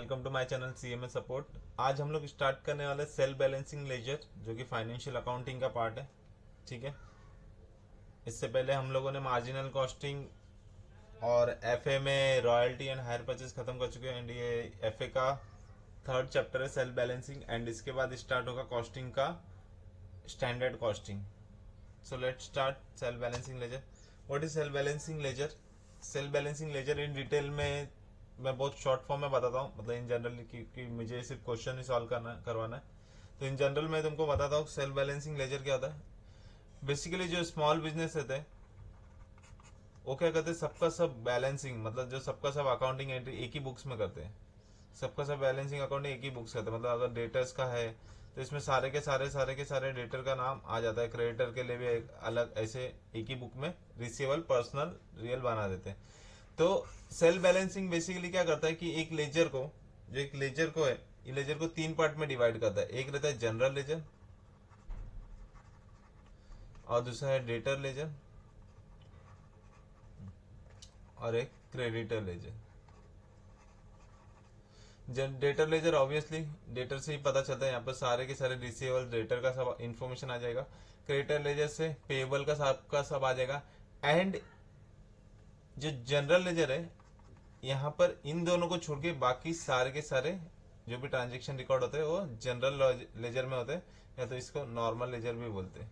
Welcome to my channel CMA support. आज हम लोग स्टार्ट करने वाले सेल बैलेंसिंग लेजर, जो कि फाइनेंशियल अकाउंटिंग का पार्ट है। ठीक है, इससे पहले हम लोगों ने मार्जिनल कॉस्टिंग और एफए में रॉयल्टी एंड हायर परचेज खत्म कर चुके हैं, एंड ये एफए का थर्ड चैप्टर है सेल बैलेंसिंग, एंड इसके बाद स्टार्ट होगा कॉस्टिंग का standard costing. So let's start self balancing ledger. What is self balancing ledger? Self balancing ledger in detail में मैं बहुत शॉर्ट फॉर्म में बताता हूँ, मतलब इन जनरल, क्योंकि मुझे सिर्फ क्वेश्चन ही सॉल्व करवाना है। तो इन जनरल मैं तुमको बताता हूँ सेल बैलेंसिंग लेजर क्या होता है। बेसिकली जो स्मॉल बिजनेस रहते हैं वो क्या करते हैं, सबका सब बैलेंसिंग, मतलब जो सबका सब अकाउंटिंग एंट्री एक ही बुक्स में करते हैं। सबका सब बैलेंसिंग अकाउंटिंग एक ही बुक्स करते हैं। मतलब अगर डेटर्स का है तो इसमें सारे के सारे डेटर का नाम आ जाता है। क्रेडिटर के लिए भी एक अलग ऐसे एक ही बुक में रिसीवेबल, पर्सनल, रियल बना देते हैं। तो सेल बैलेंसिंग बेसिकली क्या करता है कि एक लेजर को, जो एक लेजर को है, ये लेजर को तीन पार्ट में डिवाइड करता है। एक रहता है जनरल लेजर, और दूसरा है डेटर लेजर, और एक creditor ledger. Debtor ledger obviously debtor से ही पता चलता है, यहाँ पर सारे के सारे रिसीवेबल डेटर का सब इंफॉर्मेशन आ जाएगा। क्रेडिटर लेजर से पेएबल का सब आ जाएगा। एंड जो जनरल लेजर है, यहाँ पर इन दोनों को छोड़ के बाकी सारे के सारे जो भी ट्रांजेक्शन रिकॉर्ड होते हैं वो जनरल लेजर में होते हैं, या तो इसको नॉर्मल लेजर भी बोलते हैं।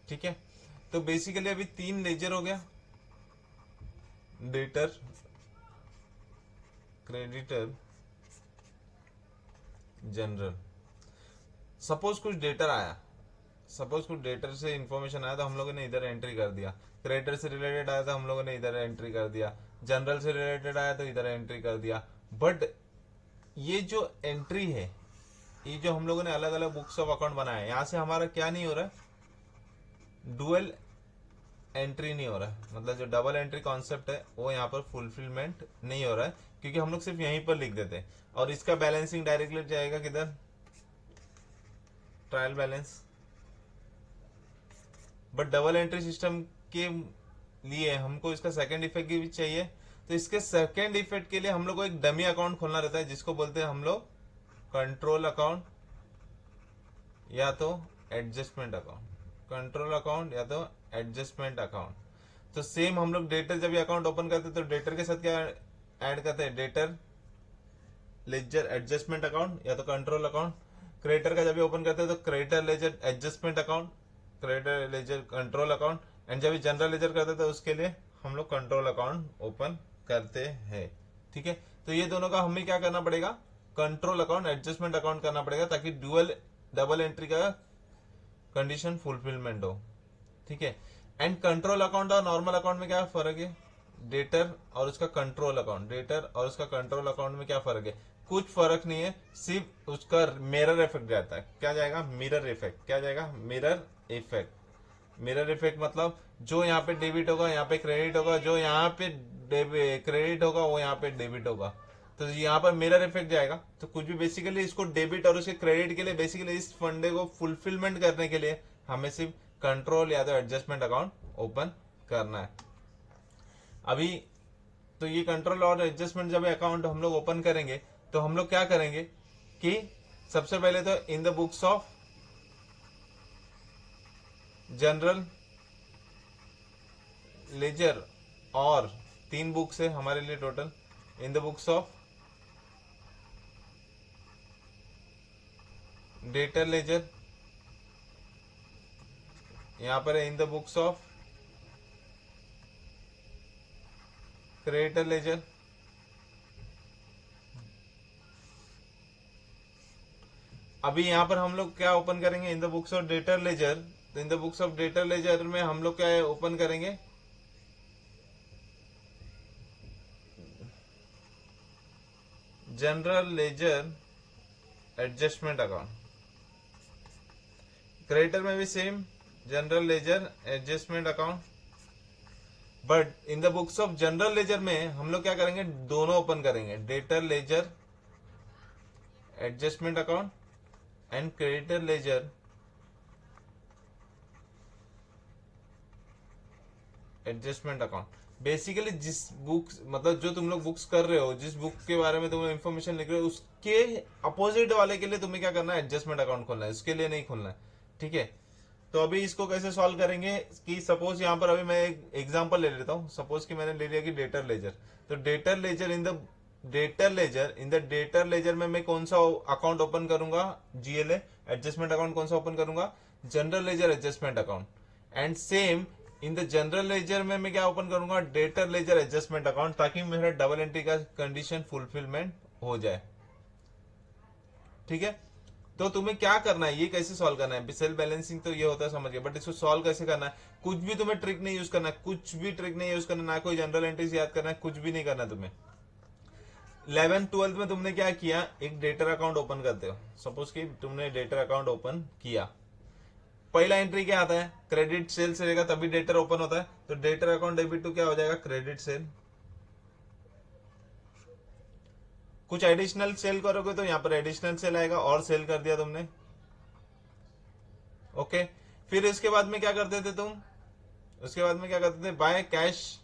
ठीक है, तो बेसिकली अभी तीन लेजर हो गया, डेटर, क्रेडिटर, जनरल। सपोज कुछ डेटर आया, सपोज कुछ डेटर से इंफॉर्मेशन आया तो हम लोगों ने इधर एंट्री कर दिया। क्रेडिटर से रिलेटेड आया तो हम लोगों ने इधर एंट्री कर दिया। जनरल से रिलेटेड आया तो इधर एंट्री कर दिया। बट ये जो एंट्री है, ये जो हम लोगों ने अलग अलग बुक्स ऑफ अकाउंट बनाया है, यहाँ से हमारा क्या नहीं हो रहा है, डुअल एंट्री नहीं हो रहा है। मतलब जो डबल एंट्री कॉन्सेप्ट है वो यहाँ पर फुलफिलमेंट नहीं हो रहा है, क्योंकि हम लोग सिर्फ यहीं पर लिख देते हैं और इसका बैलेंसिंग डायरेक्टली जाएगा किधर, trial balance. But double entry system के लिए हमको इसका सेकंड इफेक्ट भी चाहिए। तो इसके सेकंड इफेक्ट के लिए हम लोग को एक डमी अकाउंट खोलना रहता है, जिसको बोलते हैं हम लोग कंट्रोल अकाउंट या तो एडजस्टमेंट अकाउंट। कंट्रोल अकाउंट या तो एडजस्टमेंट अकाउंट। तो सेम हम लोग डेटर जब भी अकाउंट ओपन करते हैं तो डेटर के साथ क्या ऐड करते हैं, डेटर लेजर एडजस्टमेंट अकाउंट या तो कंट्रोल अकाउंट। क्रेडिटर का जब भी ओपन करते हैं तो creditor ledger adjustment account, creditor ledger control account. And जब भी जनरल लेजर करते हैं तो उसके लिए हम लोग कंट्रोल अकाउंट ओपन करते हैं। ठीक है, तो ये दोनों का हमें क्या करना पड़ेगा, कंट्रोल अकाउंट एडजस्टमेंट अकाउंट करना पड़ेगा, ताकि डुअल डबल एंट्री का कंडीशन फुलफिलमेंट हो। ठीक है, एंड कंट्रोल अकाउंट और नॉर्मल अकाउंट में क्या फर्क है, डेटर और उसका कंट्रोल अकाउंट, डेटर और उसका कंट्रोल अकाउंट में क्या फर्क है, कुछ फर्क नहीं है, सिर्फ उसका मिरर इफेक्ट जाता है। क्या जाएगा, मिरर इफेक्ट। क्या जाएगा, मिरर इफेक्ट। मिरर इफेक्ट मतलब जो यहाँ पे डेबिट होगा यहाँ पे क्रेडिट होगा, जो यहाँ पे क्रेडिट होगा वो यहाँ पे डेबिट होगा। तो यहाँ पर मिरर इफेक्ट जाएगा। तो कुछ भी बेसिकली इसको डेबिट और उसके क्रेडिट के लिए, बेसिकली इस फंडे को फुलफिलमेंट करने के लिए हमें सिर्फ कंट्रोल या तो एडजस्टमेंट अकाउंट ओपन करना है अभी। तो ये कंट्रोल और एडजस्टमेंट जब अकाउंट हम लोग ओपन करेंगे तो हम लोग क्या करेंगे कि सबसे पहले तो in the books of general ledger, और तीन बुक्स है हमारे लिए total, in the books of debtor ledger, यहां पर है in the books of creditor ledger. अभी यहां पर हम लोग क्या ओपन करेंगे, in the books of debtor ledger. तो in the books of debtor ledger में हम लोग क्या ओपन करेंगे, general ledger adjustment account. Creditor में भी same, general ledger adjustment account. But in the books of general ledger में हम लोग क्या करेंगे, दोनों ओपन करेंगे, debtor ledger adjustment account and creditor ledger adjustment account. Basically जिस बुक मतलब जो तुम लोग बुक्स कर रहे हो, जिस बुक के बारे में तुम इन्फॉर्मेशन लिख रहे हो, उसके अपोजिट वाले के लिए तुम्हें क्या करना है, एडजस्टमेंट अकाउंट खोलना है, उसके लिए नहीं खोलना है। ठीक है, तो अभी इसको कैसे सॉल्व करेंगे कि सपोज यहाँ पर अभी मैं एक एग्जांपल ले लेता हूँ। सपोज कि मैंने ले लिया कि डेटर लेजर, तो डेटर लेजर में मैं कौन सा अकाउंट ओपन करूंगा, जीएलए एडजस्टमेंट अकाउंट कौन सा ओपन करूंगा, general ledger adjustment account. And same in the general ledger में मैं क्या ओपन करूंगा, डेटर लेजर एडजस्टमेंट अकाउंट, ताकि मेरा डबल एंट्री का कंडीशन फुलफिलमेंट हो जाए। ठीक है, तो तुम्हें क्या करना है, ये कैसे सॉल्व करना है, सेल बैलेंसिंग तो ये होता है समझ गए, बट इसको सॉल्व कैसे करना है, कुछ भी तुम्हें ट्रिक नहीं यूज करना है, कुछ भी ट्रिक नहीं यूज करना, ना कोई जनरल एंट्रीज याद करना है, कुछ भी नहीं करना तुम्हें। 11th 12th में तुमने क्या किया, एक डेटर अकाउंट ओपन करते हो। सपोज कि तुमने डेटर अकाउंट ओपन किया, पहला एंट्री क्या आता है, क्रेडिट सेल से रहेगा तभी डेटर ओपन होता है, तो डेटर अकाउंट डेबिट टू क्या हो जाएगा, क्रेडिट सेल। कुछ एडिशनल सेल करोगे तो यहाँ पर एडिशनल सेल आएगा, और सेल कर दिया तुमने। ओके, फिर इसके बाद में क्या करते थे तुम, उसके बाद में क्या करते थे, बाय कैश।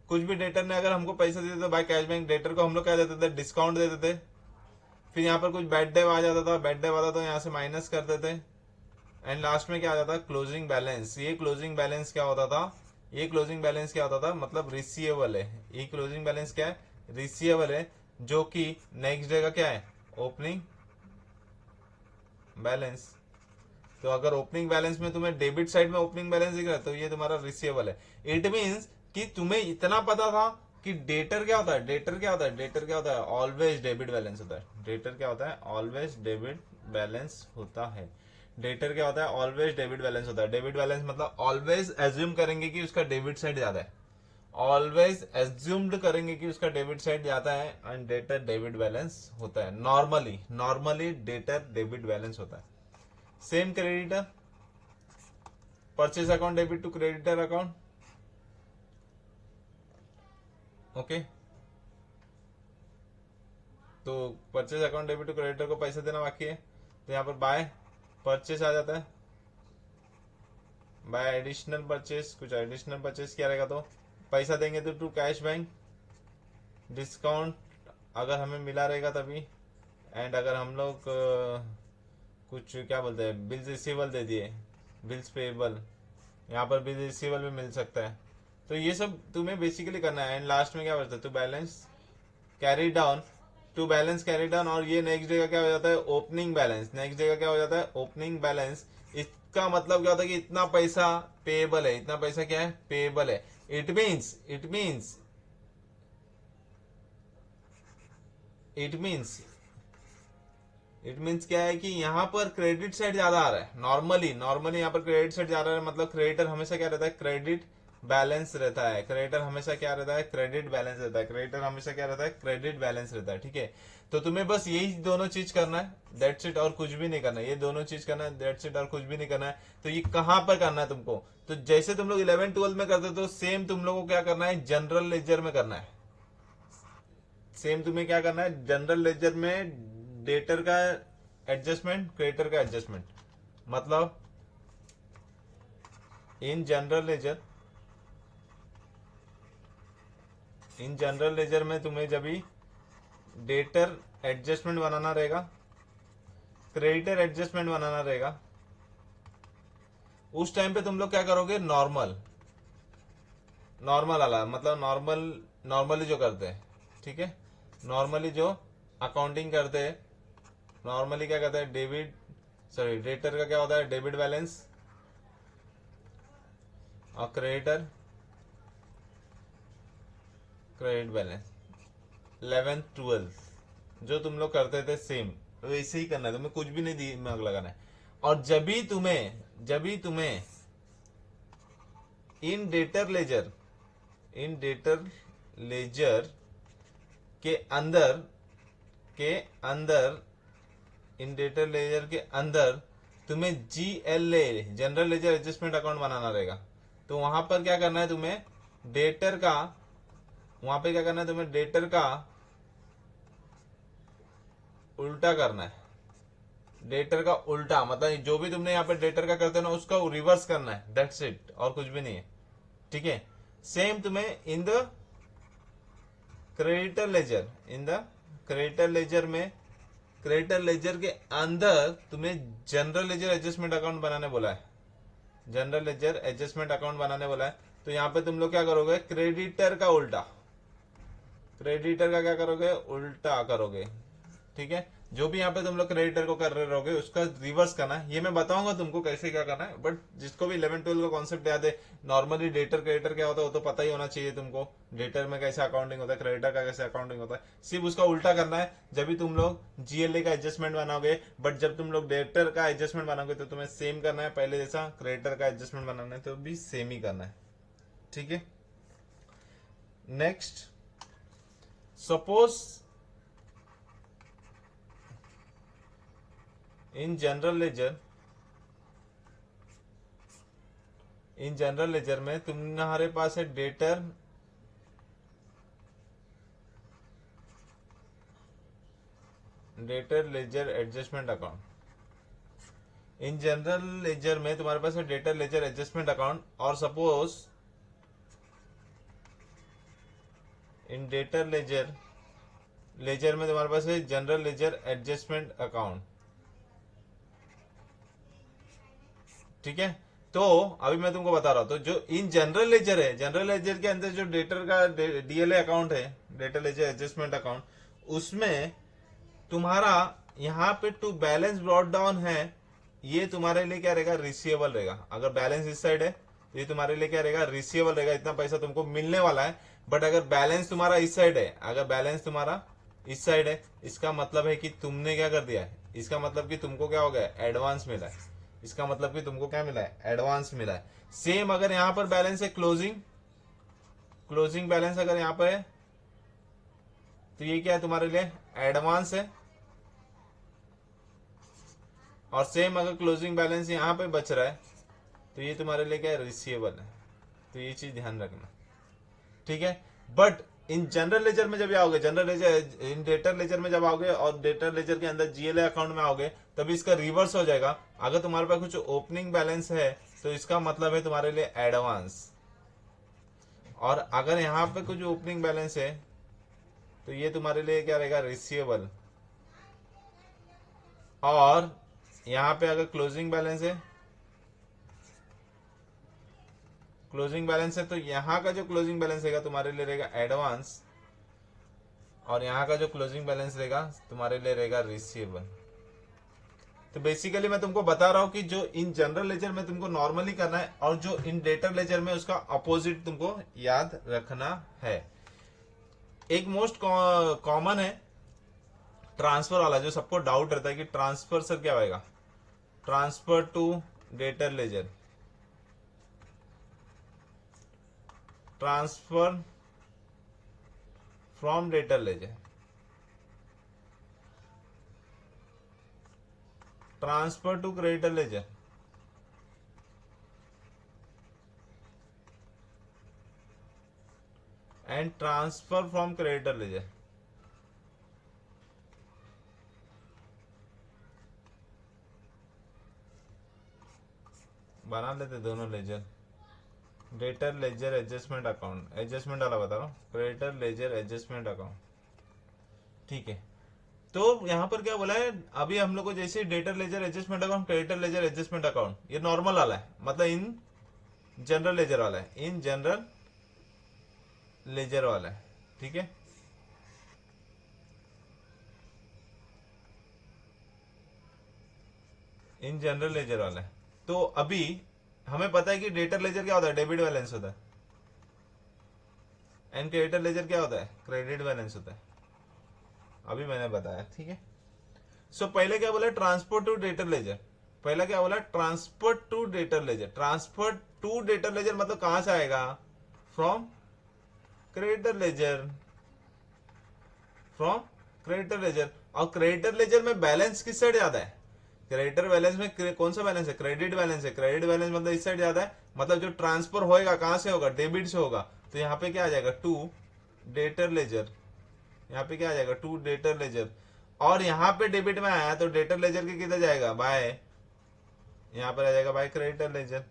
कुछ भी डेटर ने अगर हमको पैसा देते थे बाय कैश बैंक, डेटर को हम लोग क्या देते थे, डिस्काउंट देते थे। फिर यहाँ पर कुछ बैड डेव आ जाता था, बैड डेव आता तो यहाँ से माइनस करते थे। एंड लास्ट में क्या आ जाता, क्लोजिंग बैलेंस। ये क्लोजिंग बैलेंस क्या होता था, ये क्लोजिंग बैलेंस क्या होता था, मतलब रिसीवेबल है। ये क्लोजिंग बैलेंस क्या है, रिसीवेबल है, जो कि नेक्स्ट डे का क्या है, ओपनिंग बैलेंस। तो अगर ओपनिंग बैलेंस में तुम्हें डेबिट साइड में ओपनिंग बैलेंस दिख रहा है, तो ये तुम्हारा रिसीवेबल है। इट मीन्स कि तुम्हें इतना पता था कि डेटर क्या होता है, डेटर क्या होता है, डेटर क्या होता है, ऑलवेज डेबिट बैलेंस होता है। डेटर क्या होता है, ऑलवेज डेबिट बैलेंस होता है। डेटर क्या होता है, ऑलवेज डेबिट बैलेंस होता है। डेबिट बैलेंस मतलब ऑलवेज एज्यूम करेंगे कि उसका डेबिट साइड ज्यादा है, ऑलवेज एज्यूम्ड करेंगे कि उसका डेबिट साइड ज्यादा है, एंड डेटर डेबिट बैलेंस होता है। नॉर्मली डेटर डेबिट बैलेंस होता है। Same creditor, purchase account debit to creditor account. Okay, तो purchase account debit to creditor को पैसा देना बाकी है, तो यहाँ पर बाय परचेज आ जाता है, बाय एडिशनल परचेज। कुछ एडिशनल परचेज क्या रहेगा, तो पैसा देंगे तो टू कैश बैंक, डिस्काउंट अगर हमें मिला रहेगा तभी। एंड अगर हम लोग कुछ क्या बोलते हैं, बिल्स रिसीवेबल दे दिए, बिल्स पेएबल, यहाँ पर बिल रिसीवेबल भी मिल सकता है। तो ये सब तुम्हें बेसिकली करना है। एंड लास्ट में क्या बचता है, to balance carry down, to balance carry down. और ये नेक्स्ट डे का क्या हो जाता है, ओपनिंग बैलेंस। नेक्स्ट डे का क्या हो जाता है, ओपनिंग बैलेंस। इसका मतलब क्या होता है कि इतना पैसा पेएबल है, इतना पैसा क्या है, पेएबल है। It means it means it means क्या है कि यहाँ पर क्रेडिट साइड ज्यादा आ रहा है। नॉर्मली यहाँ पर क्रेडिट साइड ज्यादा है, मतलब क्रेडिटर हमेशा क्या रहता है, क्रेडिट बैलेंस रहता है। क्रेडिटर हमेशा क्या रहता है, क्रेडिट बैलेंस रहता है। क्रेडिटर हमेशा क्या रहता है, क्रेडिट बैलेंस रहता है। ठीक है, तो तुम्हें बस यही दोनों चीज करना है, दैट्स इट, और कुछ भी नहीं करना है। ये दोनों चीज करना है, दैट्स इट, और कुछ भी नहीं करना है। तो ये कहाँ पर करना है तुमको, तो जैसे तुम लोग 11th 12th में करते तो सेम तुम लोग को क्या करना है, जनरल लेजर में करना है। सेम तुम्हें क्या करना है, जनरल लेजर में डेटर का एडजस्टमेंट, क्रेडिटर का एडजस्टमेंट। मतलब इन जनरल लेजर में तुम्हें जब भी डेटर एडजस्टमेंट बनाना रहेगा, क्रेडिटर एडजस्टमेंट बनाना रहेगा, उस टाइम पे तुम लोग क्या करोगे, नॉर्मल वाला, मतलब नॉर्मली जो करते हैं। ठीक है, नॉर्मली जो अकाउंटिंग करते हैं, नॉर्मली क्या करते हैं, डेटर का क्या होता है, डेबिट बैलेंस, और creditor credit balance. 11th 12th जो तुम लोग करते थे सेम वैसे ही करना है, तुम्हें कुछ भी नहीं दिमाग लगाना है। और जब भी तुम्हें इन डेटर लेजर इन डेटर लेजर के अंदर के अंदर इन डेटर लेजर के अंदर तुम्हें GLA, general ledger adjustment account बनाना रहेगा। तो वहां पर क्या करना है तुम्हें, डेटर का वहां पे क्या करना है तुम्हें, डेटर का उल्टा करना है। डेटर का उल्टा मतलब जो भी तुमने यहाँ पे डेटर का करते हो ना, उसका रिवर्स करना है, दैट्स इट, और कुछ भी नहीं है। ठीक है, सेम तुम्हें in the creditor ledger, in the creditor ledger में, क्रेडिटर लेजर के अंदर तुम्हें जनरल लेजर एडजस्टमेंट अकाउंट बनाने बोला है, जनरल लेजर एडजस्टमेंट अकाउंट बनाने बोला है। तो यहाँ पे तुम लोग क्या करोगे, क्रेडिटर का उल्टा, क्रेडिटर का क्या करोगे, उल्टा करोगे। ठीक है, जो भी यहाँ पे तुम लोग क्रेडिटर को कर रहे रहोगे उसका रिवर्स करना है। ये मैं बताऊंगा तुमको कैसे क्या करना है, बट जिसको भी 11-12 का कॉन्सेप्ट याद है, नॉर्मली डेटर क्रेडिटर क्या होता है वो तो पता ही होना चाहिए तुमको। डेटर में कैसे अकाउंटिंग होता है, क्रेडिटर का कैसे अकाउंटिंग होता है, सिर्फ उसका उल्टा करना है। जब भी तुम लोग जीएलए का एडजस्टमेंट बनाओगे, बट जब तुम लोग डेटर का एडजस्टमेंट बनाओगे तो तुम्हें सेम करना है, पहले जैसा क्रेडिटर का एडजस्टमेंट बनाना है तो भी सेम ही करना है। ठीक है, next, suppose in general ledger, in general ledger में तुम्हारे पास है debtor, debtor ledger adjustment account. In general ledger में तुम्हारे पास है डेटर लेजर एडजस्टमेंट अकाउंट, और suppose in debtor ledger, ledger में तुम्हारे पास है जनरल लेजर एडजस्टमेंट अकाउंट। ठीक है, तो अभी मैं तुमको बता रहा हूं, तो जो इन जनरल लेजर है, जनरल लेजर के अंदर जो डेटर का डीएलए अकाउंट है, डेटर लेजर एडजस्टमेंट अकाउंट, उसमें तुम्हारा यहाँ पे टू बैलेंस ब्रॉट डाउन है, ये तुम्हारे लिए क्या रहेगा, रिसीवेबल रहेगा। अगर बैलेंस इस साइड है तो ये तुम्हारे लिए क्या रहेगा, रिसीवेबल रहेगा, इतना पैसा तुमको मिलने वाला है। बट अगर बैलेंस तुम्हारा इस साइड है, अगर बैलेंस तुम्हारा इस साइड है, इसका मतलब है कि तुमने क्या कर दिया है, इसका मतलब कि तुमको क्या हो गया, एडवांस मिला है। इसका मतलब कि तुमको क्या मिला है, एडवांस मिला है। सेम अगर यहां पर बैलेंस है क्लोजिंग, क्लोजिंग बैलेंस अगर यहां पर है तो ये क्या है, तुम्हारे लिए एडवांस है। और सेम अगर क्लोजिंग बैलेंस यहां पे बच रहा है तो ये तुम्हारे लिए क्या है, रिसीवेबल है। तो ये चीज ध्यान रखना। ठीक है, बट इन जनरल लेजर में जब आओगे, जनरल लेजर, इन डेटर लेजर में जब आओगे और डेटर लेजर के अंदर जीएलए अकाउंट में आओगे, तभी इसका रिवर्स हो जाएगा। अगर तुम्हारे पास कुछ ओपनिंग बैलेंस है तो इसका मतलब है तुम्हारे लिए एडवांस, और अगर यहां पे कुछ ओपनिंग बैलेंस है तो ये तुम्हारे लिए क्या रहेगा, रिसीवेबल। और यहां पे अगर क्लोजिंग बैलेंस है, क्लोजिंग बैलेंस है तो यहां का जो क्लोजिंग बैलेंस रहेगा तुम्हारे लिए रहेगा एडवांस, और यहां का जो क्लोजिंग बैलेंस रहेगा तुम्हारे लिए रहेगा रिसीवेबल। तो बेसिकली मैं तुमको बता रहा हूं कि जो इन जनरल लेजर में तुमको नॉर्मली करना है, और जो इन डेटर लेजर में उसका अपोजिट तुमको याद रखना है। एक मोस्ट कॉमन है ट्रांसफर वाला, जो सबको डाउट रहता है कि ट्रांसफर सर क्या होगा, transfer to debtor ledger, transfer from debtor ledger, transfer to creditor ledger, and transfer from creditor ledger. बना लेते दोनों ledger, debtor ledger adjustment account, adjustment वाला बता रहा हूं, क्रेडिटर लेजर एडजस्टमेंट अकाउंट। ठीक है, तो यहां पर क्या बोला है, अभी हम लोग को जैसे debtor ledger adjustment account, creditor ledger adjustment account, ये नॉर्मल वाला है, मतलब इन जनरल लेजर वाला है, इन जनरल लेजर वाला है। ठीक है, इन जनरल लेजर वाला है। तो अभी हमें पता है कि डेटर लेजर क्या होता है, डेबिट बैलेंस होता है, एंड क्रेडिटर लेजर क्या होता है, क्रेडिट बैलेंस होता है। अभी मैंने बताया। ठीक है, सो पहले क्या बोला, ट्रांसफर टू डेटर लेजर। पहला क्या बोला, transfer to debtor ledger. Transfer to debtor ledger मतलब कहां से आएगा, from creditor ledger, from creditor ledger. और क्रेडिटर लेजर में बैलेंस किस साइड ज्यादा है, क्रेडिटर बैलेंस में कौन सा बैलेंस है, क्रेडिट बैलेंस है। क्रेडिट बैलेंस मतलब इस साइड ज्यादा है, मतलब जो ट्रांसफर होएगा कहां से होगा, डेबिट से होगा। तो यहाँ पे क्या आ जाएगा, टू डेटर लेजर, यहाँ पे क्या आ जाएगा, टू डेटर लेजर। और यहाँ पे डेबिट में आया तो डेटर लेजर के किधर जाएगा, बाय, यहाँ पर आ जाएगा बाय क्रेडिटर लेजर।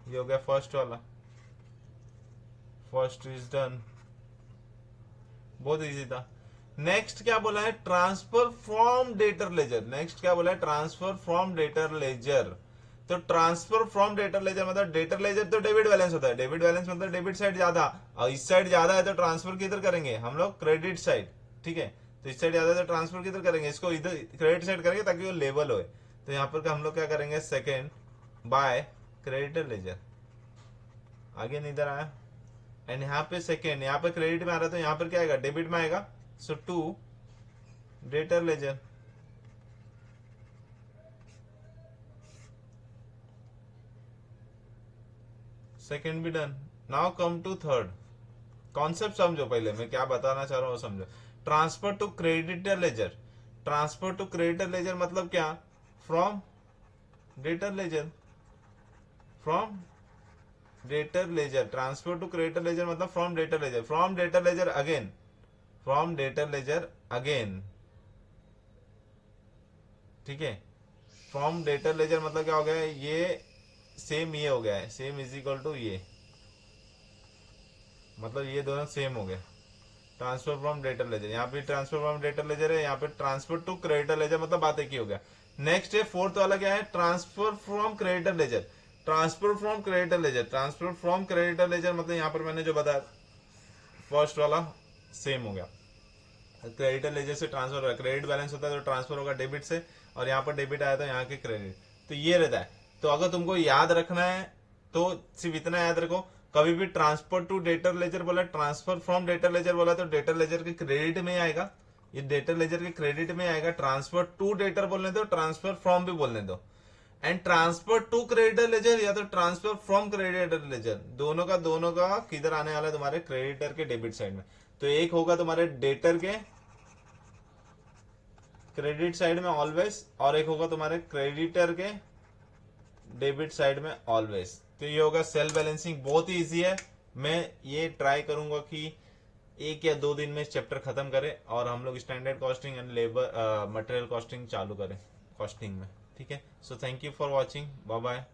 ये हो गया फर्स्ट वाला। फर्स्ट इज डन, बहुत इजी था। नेक्स्ट क्या बोला है, transfer from debtor ledger. Next क्या बोला है, ट्रांसफर फ्रॉम डेटर लेजर। तो ट्रांसफर फ्रॉम डेटर लेजर मतलब डेटर लेजर तो डेबिट बैलेंस होता है, डेबिट बैलेंस मतलब डेबिट साइड ज्यादा, और इस साइड ज्यादा है तो ट्रांसफर किधर करेंगे हम लोग, क्रेडिट साइड, ठीक है। तो इस साइड ज्यादा है तो ट्रांसफर किधर करेंगे, इसको इधर क्रेडिट साइड करेंगे ताकि वो लेवल हो। तो यहाँ पर हम लोग क्या करेंगे, सेकेंड बाय क्रेडिटर लेजर, आगे नहीं इधर आया, एंड यहाँ पे सेकेंड, यहाँ पे क्रेडिट में आ रहा है तो यहाँ पर क्या आएगा, डेबिट में आएगा। So to debtor ledger, second भी done. Now come to third. Concept समझो, पहले मैं क्या बताना चाह रहा हूँ समझो। Transfer to creditor ledger, transfer to creditor ledger मतलब क्या, from debtor ledger, from debtor ledger, transfer to creditor ledger मतलब from debtor ledger, from debtor ledger again, from debtor ledger again, ठीक है। फ्रॉम डेटर लेजर मतलब क्या हो गया, ये सेम ये हो गया है, सेम इज इक्वल टू ये, मतलब ये दोनों सेम हो गए। ट्रांसफर फ्रॉम डेटर लेजर, यहाँ पे ट्रांसफर फ्रॉम डेटर लेजर है, यहाँ पे ट्रांसफर टू क्रेडिटर लेजर मतलब बात एक ही हो गया। नेक्स्ट है फोर्थ वाला, क्या है, transfer from creditor ledger, transfer from creditor ledger, transfer from creditor ledger मतलब यहाँ पर मैंने जो बताया फर्स्ट वाला सेम हो गया। क्रेडिटर लेजर से ट्रांसफर होगा, क्रेडिट बैलेंस होता है तो ट्रांसफर होगा डेबिट से, और यहाँ पर डेबिट आया तो यहाँ के क्रेडिट, तो ये रहता है। तो अगर तुमको याद रखना है तो सिर्फ इतना याद रखो, कभी भी ट्रांसफर टू डेटर लेजर बोला, ट्रांसफर फ्रॉम डेटर लेजर बोला तो डेटर लेजर के क्रेडिट में आएगा, ये डेटर लेजर के क्रेडिट में आएगा। ट्रांसफर टू डेटर बोलने दो, ट्रांसफर फ्रॉम भी बोलने दो। And transfer to creditor ledger या तो ट्रांसफर फ्रॉम क्रेडिटर लेजर, दोनों का किधर आने वाला है, तुम्हारे क्रेडिटर के डेबिट साइड में। तो एक होगा तुम्हारे डेटर के क्रेडिट साइड में ऑलवेज, और एक होगा तुम्हारे क्रेडिटर के डेबिट साइड में ऑलवेज। तो ये होगा सेल बैलेंसिंग, बहुत ही इजी है। मैं ये ट्राई करूंगा कि 1 या 2 दिन में इस चैप्टर खत्म करें और हम लोग standard costing and labour material costing चालू करें कॉस्टिंग में, ठीक है। So thank you for watching, bye bye.